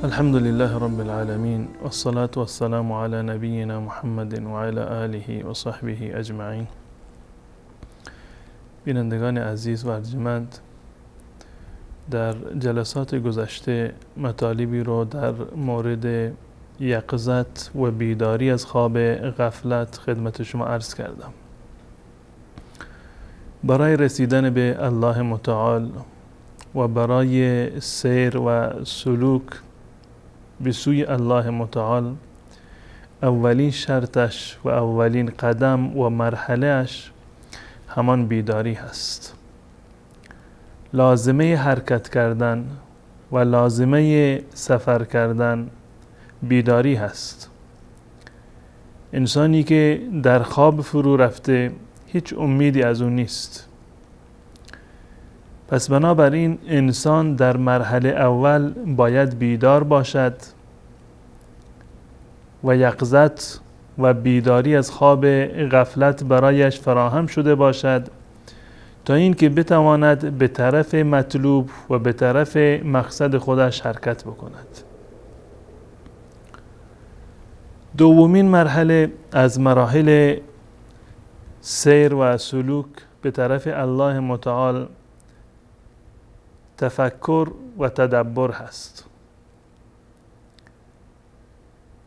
الحمد لله رب العالمين والصلاة والسلام على نبينا محمد وعلى آله و صحبه اجمعین. بینندگان عزیز و ارجمند، در جلسات گذشته مطالبی رو در مورد یقظت و بیداری از خواب غفلت خدمت شما عرض کردم. برای رسیدن به الله متعال و برای سیر و سلوک به سوی الله متعال، اولین شرطش و اولین قدم و مرحلهش همان بیداری هست. لازمه حرکت کردن و لازمه سفر کردن بیداری هست. انسانی که در خواب فرو رفته هیچ امیدی از اون نیست. پس بنابراین انسان در مرحله اول باید بیدار باشد و یقظت و بیداری از خواب غفلت برایش فراهم شده باشد تا اینکه بتواند به طرف مطلوب و به طرف مقصد خودش حرکت بکند. دومین مرحله از مراحل سیر و سلوک به طرف الله متعال تفکر و تدبر هست.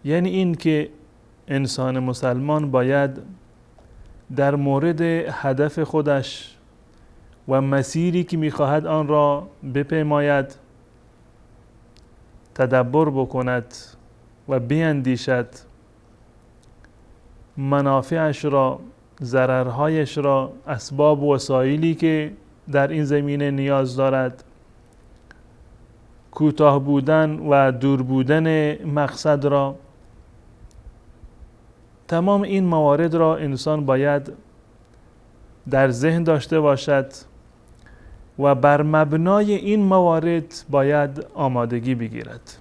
یعنی این که انسان مسلمان باید در مورد هدف خودش و مسیری که میخواهد آن را بپیماید تدبر بکند و بیندیشد، منافعش را، ضررهایش را، اسباب و وسایلی که در این زمینه نیاز دارد، کوتاه بودن و دور بودن مقصد را، تمام این موارد را انسان باید در ذهن داشته باشد و بر مبنای این موارد باید آمادگی بگیرد.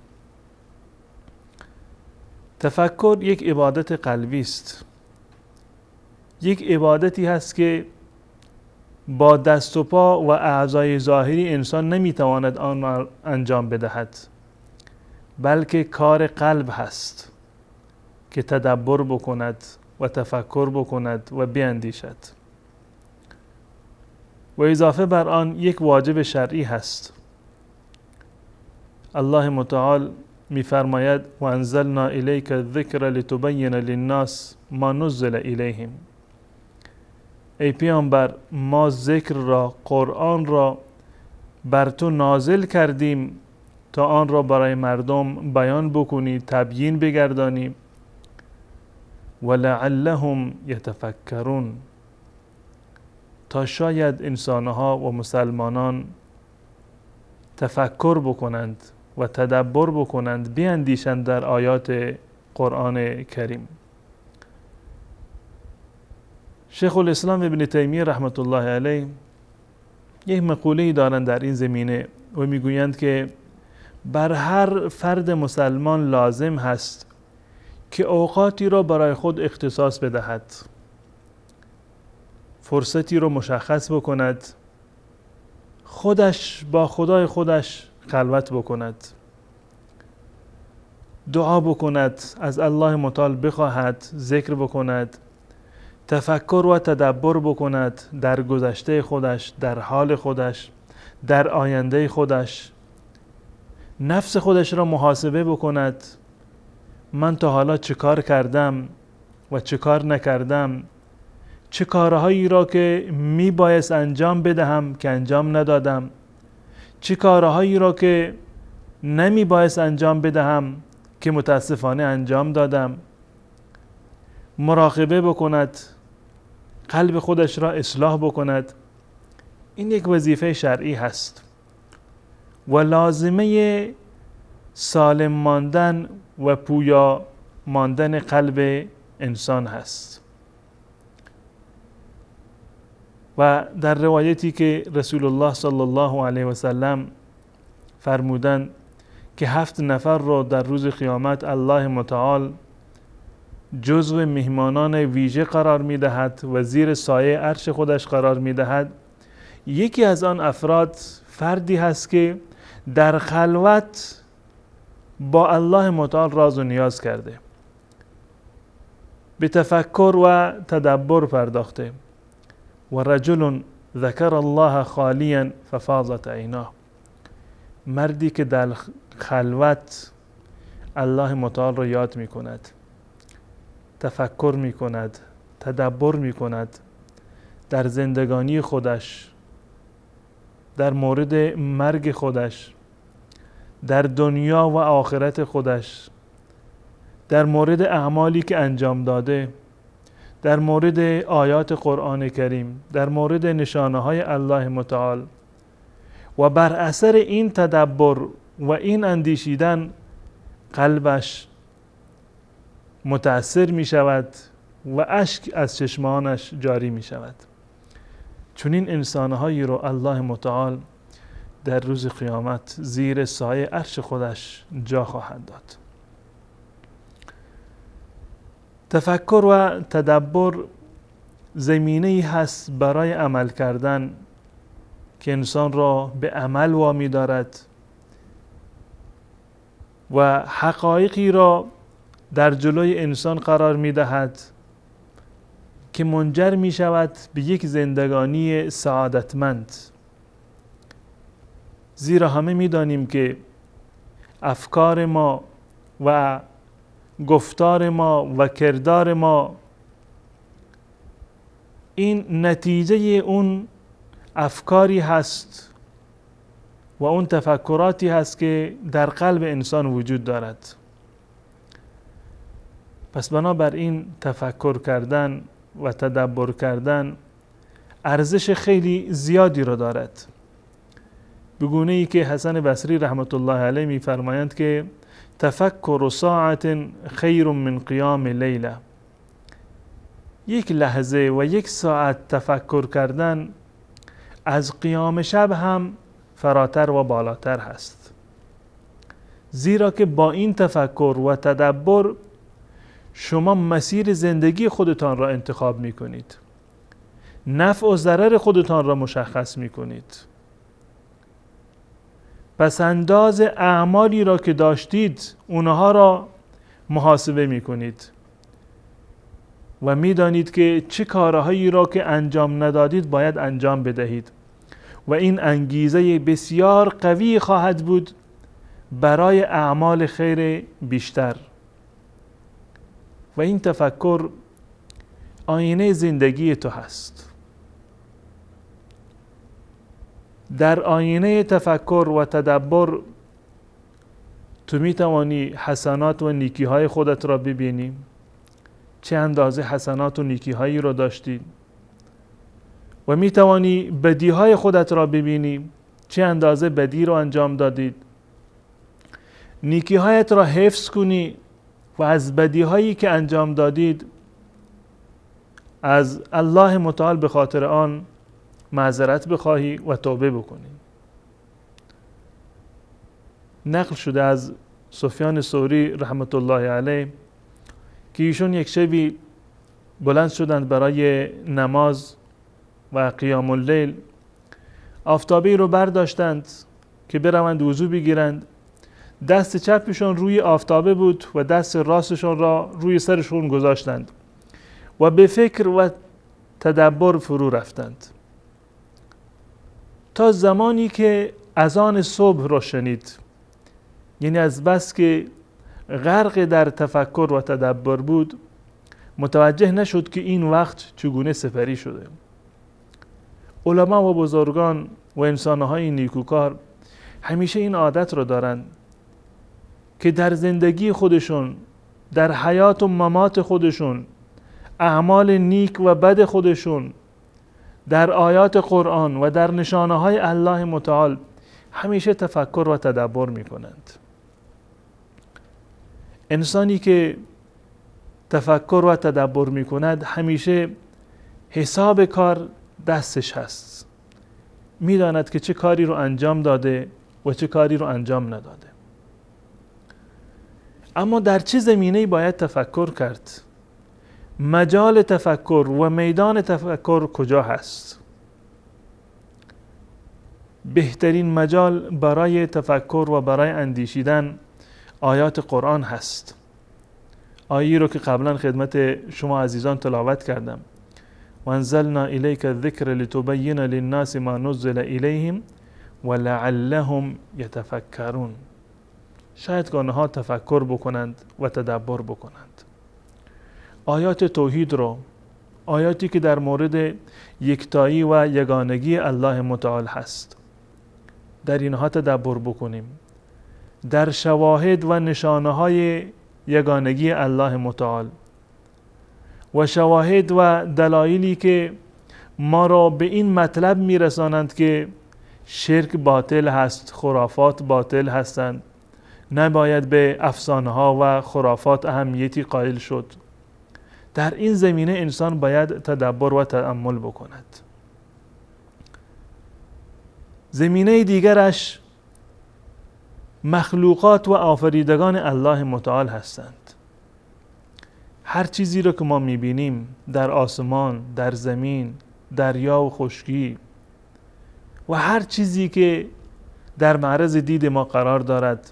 تفکر یک عبادت قلبی است. یک عبادتی هست که با دست و پا و اعضای ظاهری انسان نمیتواند آن را انجام بدهد، بلکه کار قلب هست که تدبر بکند و تفکر بکند و بیندیشد. و اضافه بر آن یک واجب شرعی هست. الله متعال می‌فرماید و انزلنا الیک الذکر لتبین للناس ما نزل الیهم. ای پیامبر، ما ذکر را، قرآن را بر تو نازل کردیم تا آن را برای مردم بیان بکنی، تبیین بگردانی. ولعلهم یتفکرون، تا شاید انسانها و مسلمانان تفکر بکنند و تدبر بکنند، بیندیشند در آیات قرآن کریم. شیخ الاسلام ابن تیمیه رحمت الله علیه یک مقوله‌ای دارند در این زمینه و میگویند که بر هر فرد مسلمان لازم هست که اوقاتی را برای خود اختصاص بدهد، فرصتی رو مشخص بکند، خودش با خدای خودش خلوت بکند، دعا بکند، از الله متعال بخواهد، ذکر بکند، تفکر و تدبر بکند در گذشته خودش، در حال خودش، در آینده خودش، نفس خودش را محاسبه بکند. من تا حالا چه کار کردم و چه کار نکردم؟ چه کارهایی را که می بایست انجام بدهم که انجام ندادم؟ چه کارهایی را که نمی بایست انجام بدهم که متاسفانه انجام دادم؟ مراقبه بکند، قلب خودش را اصلاح بکند. این یک وظیفه شرعی هست و لازمه سالم ماندن و پویا ماندن قلب انسان هست. و در روایتی که رسول الله صلی الله علیه و سلم فرمودند که 7 نفر را در روز قیامت الله متعال جزو مهمانان ویژه قرار می دهد و زیر سایه عرش خودش قرار می دهد، یکی از آن افراد فردی هست که در خلوت با الله متعال راز و نیاز کرده، به تفکر و تدبر پرداخته. و رجل ذکر الله خالیا ففاضت عیناه، مردی که در خلوت الله متعال را یاد می کند، تفکر می کند، تدبر می کند در زندگانی خودش، در مورد مرگ خودش، در دنیا و آخرت خودش، در مورد اعمالی که انجام داده، در مورد آیات قرآن کریم، در مورد نشانه های الله متعال، و بر اثر این تدبر و این اندیشیدن قلبش متأثر می شود و اشک از چشمانش جاری می شود. چون این انسانهایی رو الله متعال در روز قیامت زیر سایه عرش خودش جا خواهد داد. تفکر و تدبر زمینه‌ای هست برای عمل کردن که انسان را به عمل وامی دارد و حقایقی را در جلوی انسان قرار می دهد که منجر می شود به یک زندگانی سعادتمند. زیرا همه می دانیم که افکار ما و گفتار ما و کردار ما این نتیجه اون افکاری هست و اون تفکراتی هست که در قلب انسان وجود دارد. پس بنابراین تفکر کردن و تدبر کردن ارزش خیلی زیادی را دارد، به گونه ای که حسن بصری رحمت الله علیه می فرمایند که تفکر ساعت خیر من قیام لیله، یک لحظه و یک ساعت تفکر کردن از قیام شب هم فراتر و بالاتر هست. زیرا که با این تفکر و تدبر شما مسیر زندگی خودتان را انتخاب می کنید، نفع و ضرر خودتان را مشخص می کنید، پس انداز اعمالی را که داشتید اونها را محاسبه می کنید و می دانید که چه کارهایی را که انجام ندادید باید انجام بدهید و این انگیزه بسیار قوی خواهد بود برای اعمال خیر بیشتر. و این تفکر آینه زندگی تو هست. در آینه تفکر و تدبر تو می توانی حسنات و نیکی های خودت را ببینی، چه اندازه حسنات و نیکی هایی را داشتی، و می توانی بدی های خودت را ببینی، چه اندازه بدی را انجام دادید. نیکی هایت را حفظ کنی و از بدی هایی که انجام دادید از الله متعال به خاطر آن معذرت بخواهی و توبه بکنی. نقل شده از سفیان ثوری رحمت الله علیه که ایشون یک شبی بلند شدند برای نماز و قیام اللیل، آفتابی رو برداشتند که بروند وضو بگیرند. دست چپشون روی آفتابه بود و دست راستشون را روی سرشون گذاشتند و به فکر و تدبر فرو رفتند تا زمانی که اذان صبح را شنید. یعنی از بس که غرق در تفکر و تدبر بود متوجه نشد که این وقت چگونه سپری شده. علما و بزرگان و انسانهای نیکوکار همیشه این عادت را دارند که در زندگی خودشون، در حیات و ممات خودشون، اعمال نیک و بد خودشون، در آیات قرآن و در نشانه های الله متعال همیشه تفکر و تدبر می کنند. انسانی که تفکر و تدبر می کند همیشه حساب کار دستش هست، می داند که چه کاری رو انجام داده و چه کاری رو انجام نداده. اما در چه زمینه‌ای باید تفکر کرد؟ مجال تفکر و میدان تفکر کجا هست؟ بهترین مجال برای تفکر و برای اندیشیدن آیات قرآن هست. آیه رو که قبلا خدمت شما عزیزان تلاوت کردم، وانزلنا الیک الذکر لتبین للناس ما نزل الیهم ولعلهم یتفکرون. شاید که آنها تفکر بکنند و تدبر بکنند. آیات توحید رو، آیاتی که در مورد یکتایی و یگانگی الله متعال هست، در اینها تدبر بکنیم، در شواهد و نشانه های یگانگی الله متعال و شواهد و دلایلی که ما را به این مطلب میرسانند که شرک باطل هست، خرافات باطل هستند، نباید به افسانه ها و خرافات اهمیتی قائل شد. در این زمینه انسان باید تدبر و تأمل بکند. زمینه دیگرش مخلوقات و آفریدگان الله متعال هستند. هر چیزی رو که ما میبینیم در آسمان، در زمین، دریا و خشکی و هر چیزی که در معرض دید ما قرار دارد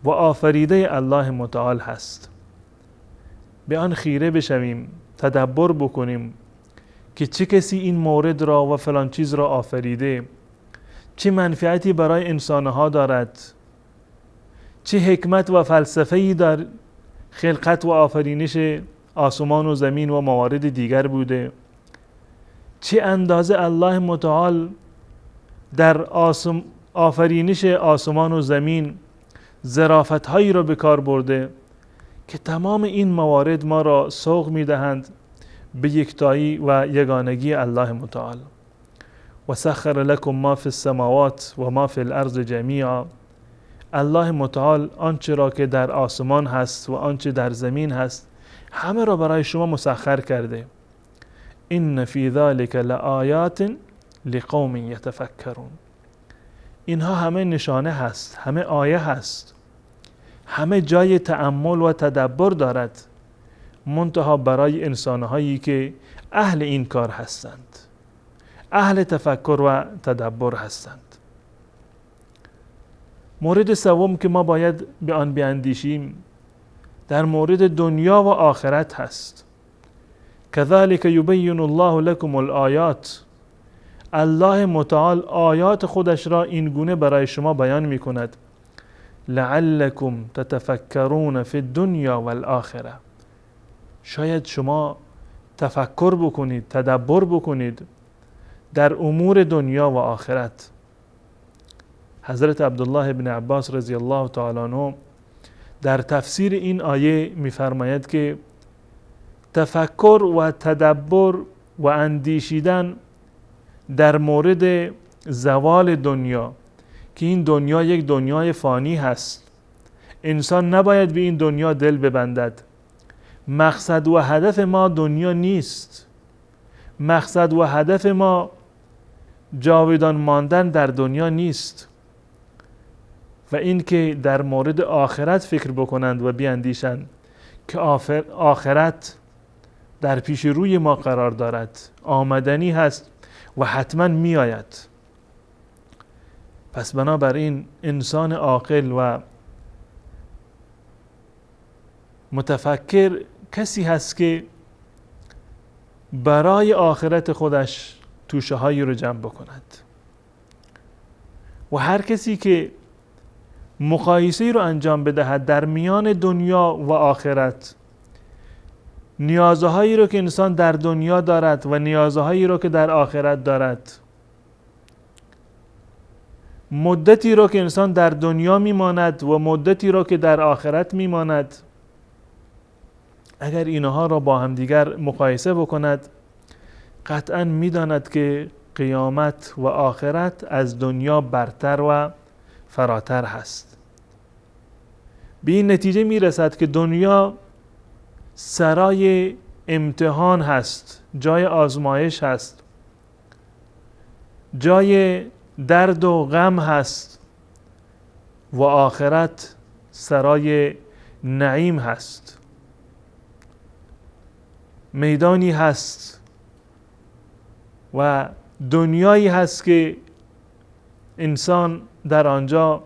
و آفریده الله متعال هست، به آن خیره بشویم، تدبر بکنیم که چه کسی این مورد را و فلان چیز را آفریده، چه منفعتی برای انسانها دارد، چه حکمت و فلسفه‌ای در خلقت و آفرینش آسمان و زمین و موارد دیگر بوده، چه اندازه الله متعال در آفرینش آسمان و زمین ظرافت هایی را به کار برده که تمام این موارد ما را سوق می دهند به یکتایی و یگانگی الله متعال. و سخر لکم ما فی السماوات و ما فی الارض جمیعا. الله متعال آنچه را که در آسمان هست و آنچه در زمین هست همه را برای شما مسخر کرده. ان فی ذلک لآیات لقوم یتفکرون. اینها همه نشانه هست، همه آیه هست، همه جای تأمل و تدبر دارد، منتها برای انسانهایی که اهل این کار هستند، اهل تفکر و تدبر هستند. مورد سوم که ما باید به آن بیاندیشیم در مورد دنیا و آخرت هست. کذالک یبین الله لکم الآیات. الله متعال آیات خودش را این گونه برای شما بیان می کند. لعلکم تتفکرون فی الدنیا والآخره. شاید شما تفکر بکنید، تدبر بکنید در امور دنیا و آخرت. حضرت عبدالله بن عباس رضی الله تعالی عنه در تفسیر این آیه می‌فرماید که تفکر و تدبر و اندیشیدن در مورد زوال دنیا، که این دنیا یک دنیای فانی هست، انسان نباید به این دنیا دل ببندد. مقصد و هدف ما دنیا نیست. مقصد و هدف ما جاودان ماندن در دنیا نیست. و این که در مورد آخرت فکر بکنند و بیاندیشند که آخرت در پیش روی ما قرار دارد، آمدنی هست و حتما می آید. پس بنابراین انسان عاقل و متفکر کسی هست که برای آخرت خودش توشه هایی رو جمع بکند. و هر کسی که مقایسه رو انجام بدهد در میان دنیا و آخرت، نیازهایی رو که انسان در دنیا دارد و نیازهایی رو که در آخرت دارد، مدتی رو که انسان در دنیا میماند و مدتی رو که در آخرت میماند، اگر اینها را با همدیگر مقایسه بکند، قطعا میداند که قیامت و آخرت از دنیا برتر و فراتر هست. به این نتیجه میرسد که دنیا سرای امتحان هست، جای آزمایش هست، جای درد و غم هست، و آخرت سرای نعیم هست، میدانی هست و دنیایی هست که انسان در آنجا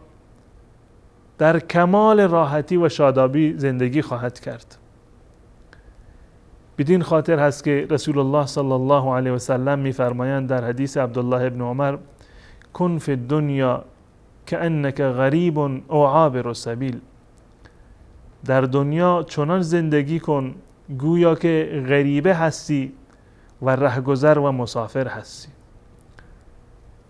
در کمال راحتی و شادابی زندگی خواهد کرد. بدین خاطر هست که رسول الله صلی الله علیه و سلم می‌فرمایند در حدیث عبدالله ابن عمر: کن فی الدنیا کأنک غریب او عابر سبیل. در دنیا چنان زندگی کن گویا که غریبه هستی و رهگذر و مسافر هستی.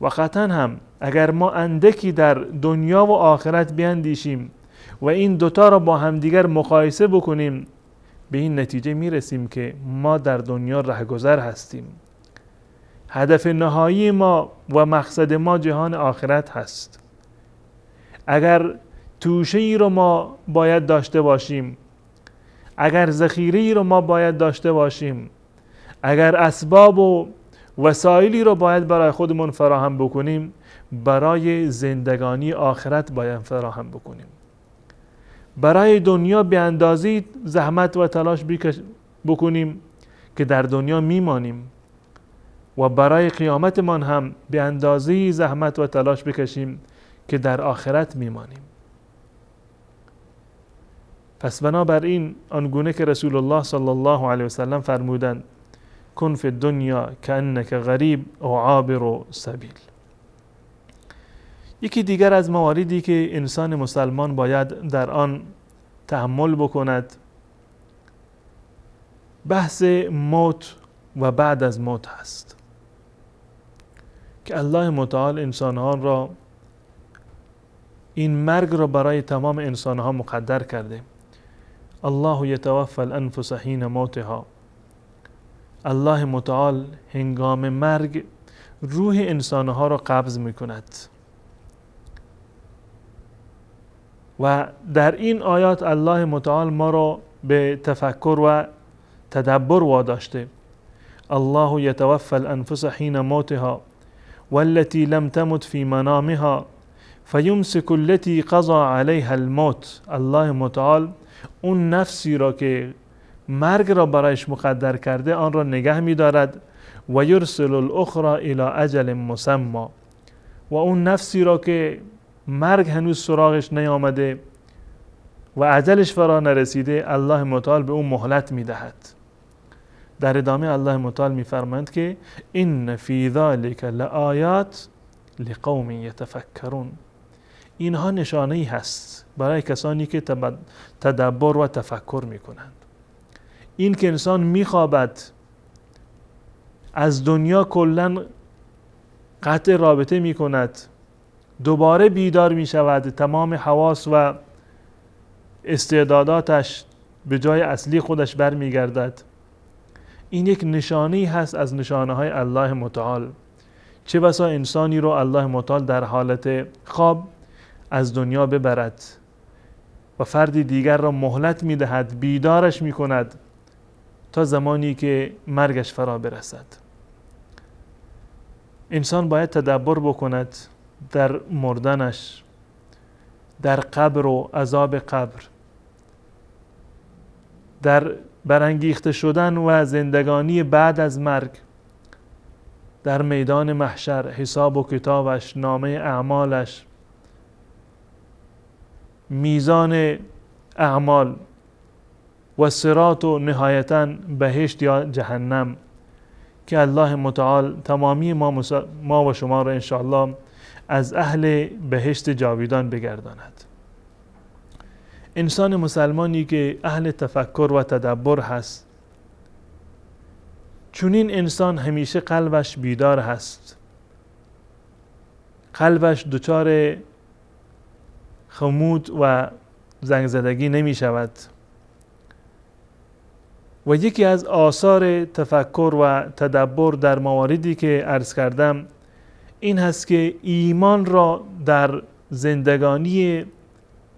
و قطعا هم اگر ما اندکی در دنیا و آخرت بیندیشیم و این دوتا را با همدیگر مقایسه بکنیم، به این نتیجه میرسیم که ما در دنیا رهگذر هستیم. هدف نهایی ما و مقصد ما جهان آخرت هست. اگر توشه ای رو ما باید داشته باشیم، اگر ذخیره ای رو ما باید داشته باشیم، اگر اسباب و وسایلی رو باید برای خودمون فراهم بکنیم، برای زندگانی آخرت باید فراهم بکنیم. برای دنیا به اندازه زحمت و تلاش بکنیم که در دنیا میمانیم و برای قیامتمان هم به اندازه زحمت و تلاش بکشیم که در آخرت میمانیم. پس بنابراین آنگونه که رسول الله صلی الله علیه وسلم فرمودند: کن فی الدنیا کأنک غریب او عابر سبیل. یکی دیگر از مواردی که انسان مسلمان باید در آن تأمل بکند بحث موت و بعد از موت هست که الله متعال انسانها را این مرگ را برای تمام انسانها مقدر کرده. الله یتوفی الانفس حین موتها. الله متعال هنگام مرگ روح انسانها را قبض میکند و در این آیات الله متعال ما را به تفکر و تدبر واداشته. الله یتوفی الانفس حین موتها والتي لم تمت في منامها فیمسک التي قضى علیها الموت. الله متعال اون نفسی را که مرگ را برایش مقدر کرده آن را نگه می دارد و یرسل الاخرى الى اجل مسمى. و اون نفسی را که مرگ هنوز سراغش نیامده و اجلش فرا نرسیده، الله متعال به اون مهلت می دهد. در ادامه الله متعال می فرماید که ان فی ذلک لآیات لقوم یتفکرون. اینها نشانه‌ای هست برای کسانی که تدبر و تفکر می کنند. این که انسان می خوابد، از دنیا کلاً قطع رابطه می کند، دوباره بیدار می شود، تمام حواس و استعداداتش به جای اصلی خودش برمی گردد، این یک نشانه‌ای هست از نشانه های الله متعال. چه بسا انسانی رو الله متعال در حالت خواب از دنیا ببرد و فرد دیگر را مهلت می دهد، بیدارش می کند تا زمانی که مرگش فرا برسد. انسان باید تدبر بکند در مردنش، در قبر و عذاب قبر، در برانگیخته شدن و زندگانی بعد از مرگ، در میدان محشر، حساب و کتابش، نامه اعمالش، میزان اعمال و صراط و نهایتاً بهشت یا جهنم که الله متعال تمامی ما و شما را انشاءالله از اهل بهشت جاویدان بگرداند. انسان مسلمانی که اهل تفکر و تدبر هست، چون این انسان همیشه قلبش بیدار هست، قلبش دچار خمود و زنگ زدگی نمی شود. و یکی از آثار تفکر و تدبر در مواردی که عرض کردم این هست که ایمان را در زندگانی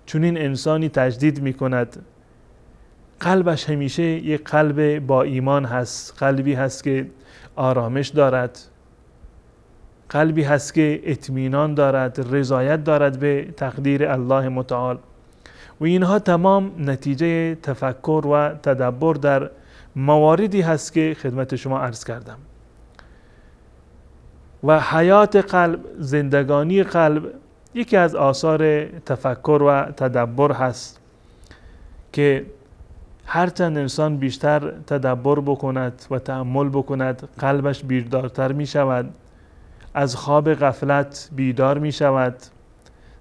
چنین انسانی تجدید می کند. قلبش همیشه یک قلب با ایمان هست، قلبی هست که آرامش دارد، قلبی هست که اطمینان دارد، رضایت دارد به تقدیر الله متعال. و اینها تمام نتیجه تفکر و تدبر در مواردی هست که خدمت شما عرض کردم. و حیات قلب، زندگانی قلب یکی از آثار تفکر و تدبر هست که هرچند انسان بیشتر تدبر بکند و تأمل بکند قلبش بیدارتر می شود، از خواب غفلت بیدار می شود،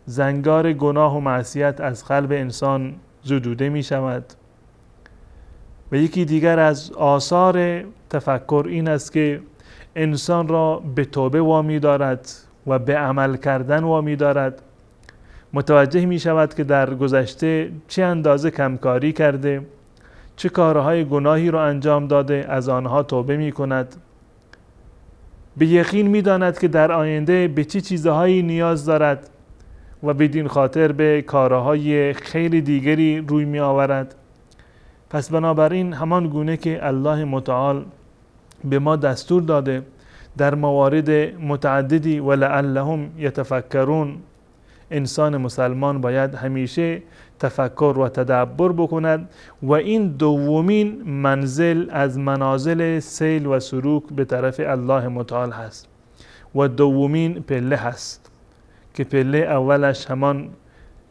زنگار گناه و معصیت از قلب انسان زدوده می شود. و یکی دیگر از آثار تفکر این است که انسان را به توبه وامی دارد و به عمل کردن وامی دارد. متوجه می شود که در گذشته چه اندازه کمکاری کرده، چه کارهای گناهی را انجام داده، از آنها توبه می کند. به یقین می داند که در آینده به چه چیزهایی نیاز دارد و بدین خاطر به کارهای خیلی دیگری روی می آورد. پس بنابراین همان گونه که الله متعال به ما دستور داده در موارد متعددی ولعلهم یتفکرون، انسان مسلمان باید همیشه تفکر و تدبر بکند و این دومین منزل از منازل سیل و سلوک به طرف الله متعال هست و دومین پله هست که پله اولش همان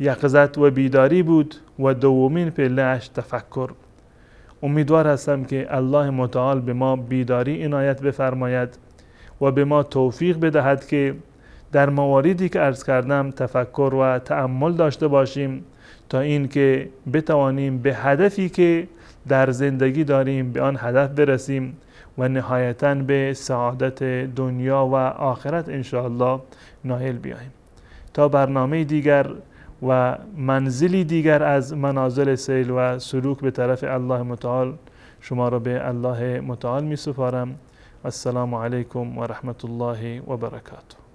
یقظت و بیداری بود و دومین پله اش تفکر. امیدوار هستم که الله متعال به ما بیداری عنایت بفرماید و به ما توفیق بدهد که در مواردی که عرض کردم تفکر و تأمل داشته باشیم تا اینکه بتوانیم به هدفی که در زندگی داریم به آن هدف برسیم و نهایتاً به سعادت دنیا و آخرت انشاءالله نائل بیاییم. تا برنامه دیگر و منزلی دیگر از منازل سیل و سلوک به طرف الله متعال، شما را به الله متعال می سپارم. السلام علیکم و رحمت الله و برکاته.